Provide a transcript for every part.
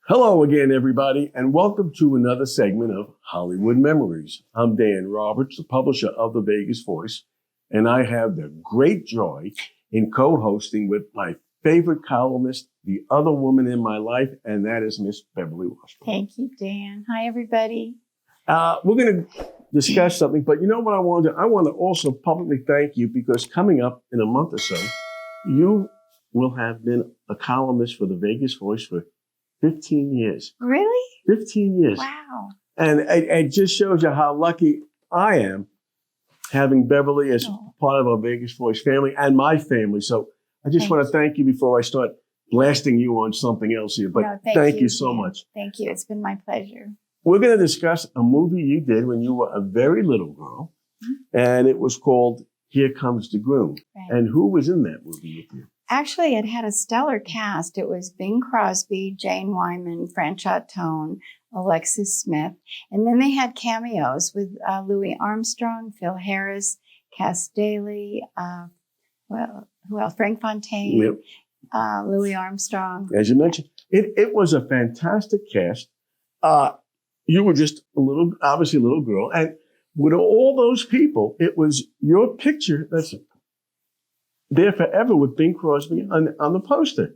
Hello again, everybody, and welcome to another segment of Hollywood Memories. I'm Dan Roberts, the publisher of The Vegas Voice, and I have the great joy in co-hosting with my favorite columnist, the other woman in my life, and that is Miss Beverly Washburn. Thank you, Dan. Hi, everybody. We're going to discuss something, but you know what I want to do? I want to also publicly thank you because coming up in a month or so, you will have been a columnist for The Vegas Voice for 15 years. Really? 15 years. Wow. And it just shows you how lucky I am having Beverly as part of our Vegas Voice family and my family. So I just want to thank you before I start blasting you on something else here. But thank you so much. Thank you. It's been my pleasure. We're going to discuss a movie you did when you were a very little girl, and it was called Here Comes the Groom. Right. And who was in that movie with you? Actually, it had a stellar cast. It was Bing Crosby, Jane Wyman, Franchot Tone, Alexis Smith. And then they had cameos with Louis Armstrong, Phil Harris, Cass Daly, who else? Frank Fontaine, Louis Armstrong. As you mentioned, it was a fantastic cast. You were just obviously a little girl. And with all those people, it was your picture that's there forever with Bing Crosby on the poster.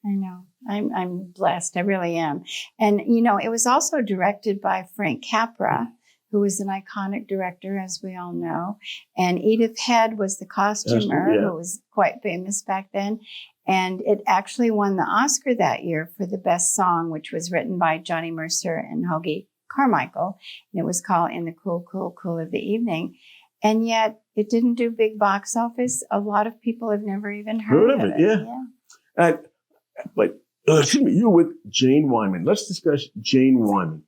I know. I'm blessed. I really am. And, you know, it was also directed by Frank Capra, who was an iconic director, as we all know. And Edith Head was the costumer, who was quite famous back then. And it actually won the Oscar that year for the best song, which was written by Johnny Mercer and Hoagie Carmichael. And it was called In the Cool, Cool, Cool of the Evening. And yet it didn't do big box office. A lot of people have never even heard of it. Yeah. But excuse me, you were with Jane Wyman. Let's discuss Jane Wyman.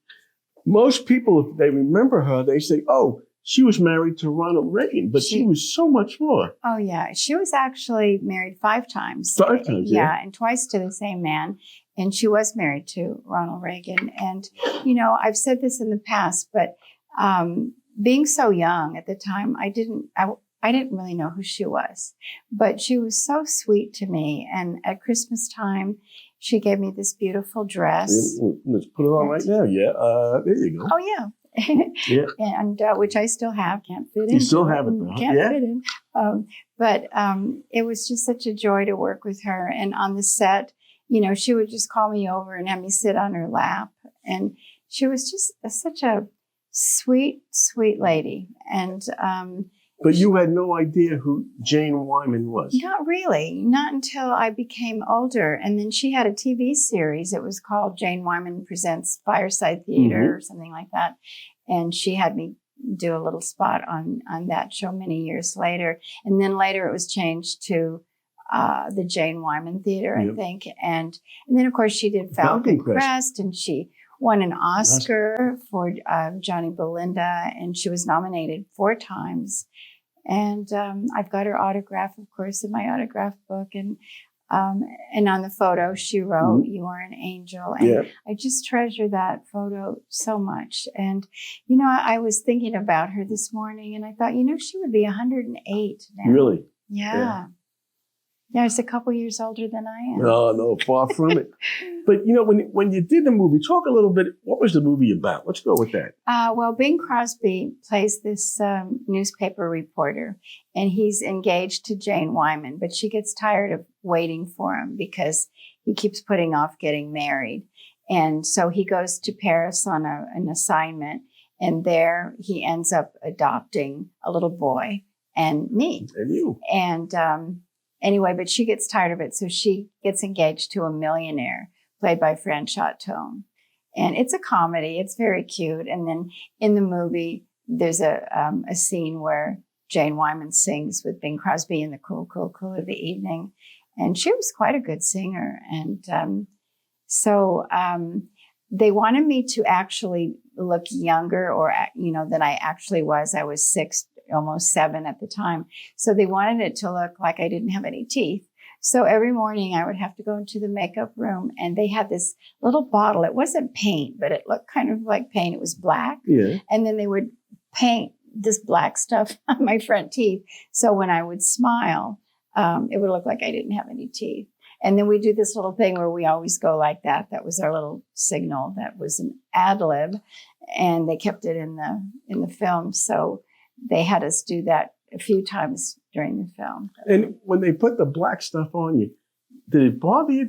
Most people, if they remember her, they say, oh, she was married to Ronald Reagan, but she was so much more. Oh, yeah. She was actually married 5 times. 5 times, yeah. And twice to the same man. And she was married to Ronald Reagan. And, you know, I've said this in the past, but being so young at the time, I didn't really know who she was, but she was so sweet to me. And at Christmas time, she gave me this beautiful dress. Let's put it on right now. Yeah, there you go. Oh yeah, and which I still have. Can't fit in. You still have it though. Can't fit in. But it was just such a joy to work with her. And on the set, you know, she would just call me over and have me sit on her lap, and she was just such a sweet, sweet lady. And but you had no idea who Jane Wyman was. Not really. Not until I became older. And then she had a TV series. It was called Jane Wyman Presents Fireside Theater or something like that. And she had me do a little spot on that show many years later. And then later it was changed to the Jane Wyman Theater, I think. And then, of course, she did Falcon Crest, and she won an Oscar for Johnny Belinda, and she was nominated 4 times. And I've got her autograph, of course, in my autograph book. And on the photo, she wrote, "You are an angel." And I just treasure that photo so much. And, you know, I was thinking about her this morning, and I thought, you know, she would be 108 now. Really? Yeah. Yeah, it's a couple years older than I am. No, far from it. But, you know, when you did the movie, talk a little bit, what was the movie about? Let's go with that. Well, Bing Crosby plays this newspaper reporter, and he's engaged to Jane Wyman, but she gets tired of waiting for him because he keeps putting off getting married. And so he goes to Paris on an assignment, and there he ends up adopting a little boy and me. And you. And anyway, but she gets tired of it, so she gets engaged to a millionaire played by Franchot Tone. And it's a comedy. It's very cute. And then in the movie, there's a scene where Jane Wyman sings with Bing Crosby in the Cool, Cool, Cool of the Evening. And she was quite a good singer. And so they wanted me to actually look younger than I actually was. I was 6, almost 7 at the time. So they wanted it to look like I didn't have any teeth. So every morning I would have to go into the makeup room, and they had this little bottle. It wasn't paint, but it looked kind of like paint. It was black. Yeah. And then they would paint this black stuff on my front teeth. So when I would smile, it would look like I didn't have any teeth. And then we do this little thing where we always go like that. That was our little signal. That was an ad lib, and they kept it in the film. So they had us do that a few times during the film. And when they put the black stuff on you, did it bother you?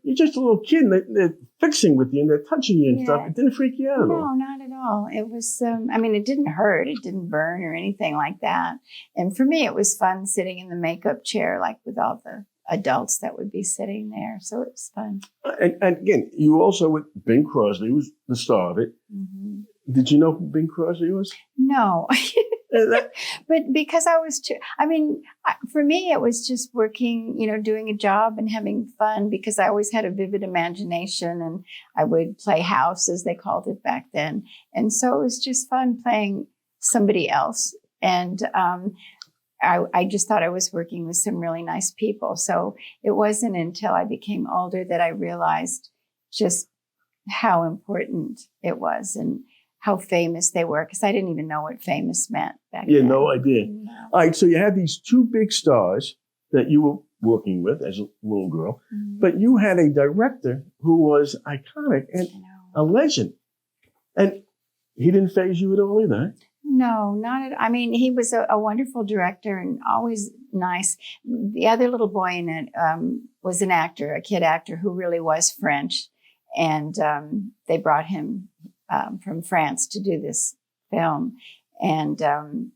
You're just a little kid, and they're fixing with you, and they're touching you and stuff. It didn't freak you out at all? No, not at all. It was, it didn't hurt. It didn't burn or anything like that. And for me, it was fun sitting in the makeup chair, like with all the adults that would be sitting there. So it was fun. And again, you also with Bing Crosby, who was the star of it. Mm-hmm. Did you know who Bing Crosby was? No. But because I was for me, it was just working, doing a job and having fun, because I always had a vivid imagination, and I would play house, as they called it back then. And so it was just fun playing somebody else. And I just thought I was working with some really nice people. So it wasn't until I became older that I realized just how important it was and how famous they were, because I didn't even know what famous meant back then. Yeah, no idea. No. All right, so you had these two big stars that you were working with as a little girl, but you had a director who was iconic and a legend. And he didn't faze you at all either, huh? No, not at. He was a wonderful director and always nice. The other little boy in it was an actor, a kid actor who really was French, and they brought him from France to do this film. And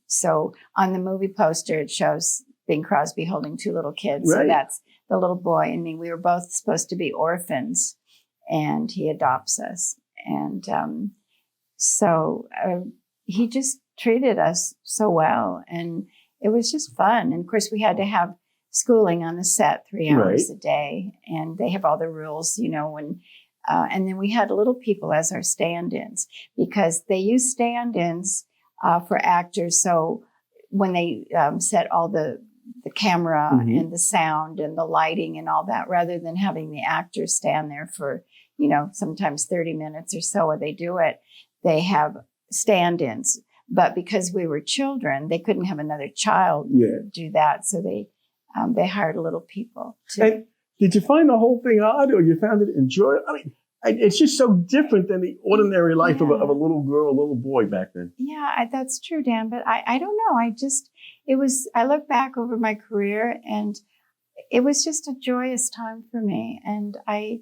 so on the movie poster, it shows Bing Crosby holding two little kids. Right. So that's the little boy and me. We were both supposed to be orphans, and he adopts us. And so he just treated us so well, and it was just fun. And of course, we had to have schooling on the set 3 hours a day, and they have all the rules, and then we had little people as our stand-ins, because they use stand-ins for actors. So when they set all the camera and the sound and the lighting and all that, rather than having the actors stand there for, sometimes 30 minutes or so, they do it, they have stand-ins. But because we were children, they couldn't have another child do that. So they hired little people to. And did you find the whole thing odd, or you found it enjoyable? It's just so different than the ordinary life of a little girl, a little boy back then. Yeah, that's true, Dan. But I don't know. I look back over my career, and it was just a joyous time for me. And I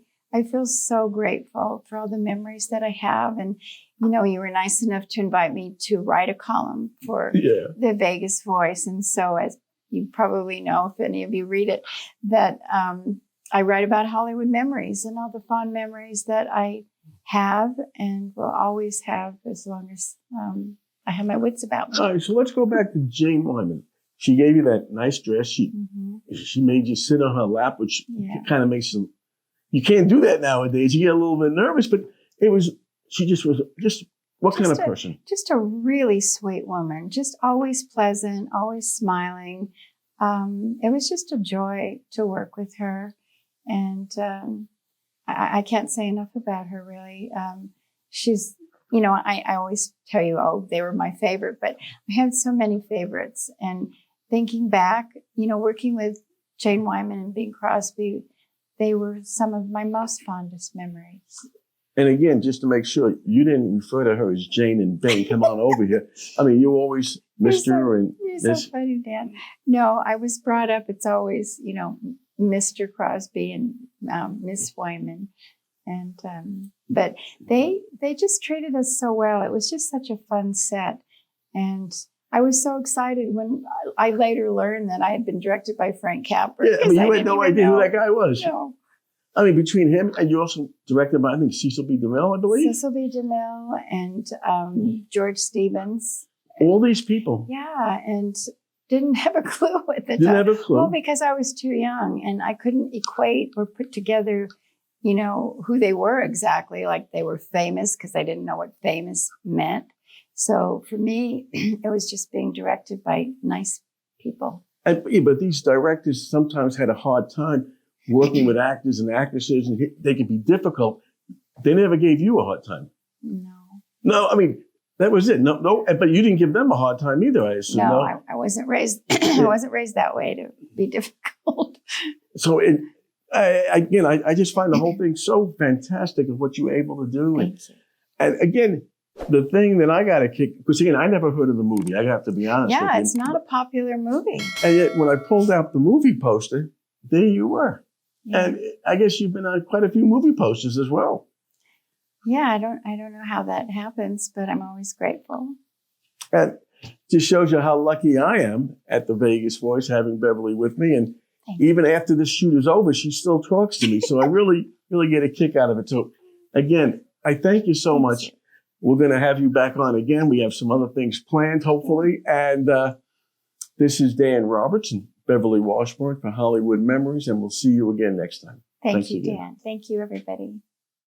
feel so grateful for all the memories that I have. And, you were nice enough to invite me to write a column for the Vegas Voice. And so, as you probably know, if any of you read it, that I write about Hollywood memories and all the fond memories that I have and will always have as long as I have my wits about me. All right, so let's go back to Jane Wyman. She gave you that nice dress. She made you sit on her lap, which kind of makes you can't do that nowadays. You get a little bit nervous, but she just was what kind of person? Just a really sweet woman, just always pleasant, always smiling. It was just a joy to work with her. And I can't say enough about her, really. She's, I always tell you, they were my favorite, but I had so many favorites. And thinking back, working with Jane Wyman and Bing Crosby, they were some of my most fondest memories. And again, just to make sure, you didn't refer to her as Jane and Bing. Come on over here. You always Mr. and you're so funny, Dan. No, I was brought up, it's always, Mr. Crosby and Miss Wyman. And but they just treated us so well. It was just such a fun set. And I was so excited when I later learned that I had been directed by Frank Capra. Yeah, you had no idea who that guy was. No. Between him and you also directed by, I think, Cecil B. DeMille, I believe? Cecil B. DeMille and George Stevens. All these people. Yeah, and didn't have a clue at the time. Didn't have a clue. Well, because I was too young and I couldn't equate or put together, who they were exactly. Like they were famous, because I didn't know what famous meant. So for me, it was just being directed by nice people. But these directors sometimes had a hard time working with actors and actresses, and they could be difficult. They never gave you a hard time. No, that was it. No, but you didn't give them a hard time either, I assume. No, I wasn't raised. I wasn't raised that way to be difficult. So, I just find the whole thing so fantastic of what you were able to do. Thank you. And again, the thing that I got to kick, because again, I never heard of the movie. I have to be honest with you. Yeah, it's not a popular movie. And yet when I pulled out the movie poster, there you were. Yeah. And I guess you've been on quite a few movie posters as well. Yeah, I don't know how that happens, but I'm always grateful. And just shows you how lucky I am at the Vegas Voice having Beverly with me. And even after the shoot is over, she still talks to me. So I really, really get a kick out of it. So again, I thank you so much. We're going to have you back on again. We have some other things planned, hopefully. And this is Dan Roberts and Beverly Washburn for Hollywood Memories. And we'll see you again next time. Thank you, again. Dan. Thank you, everybody.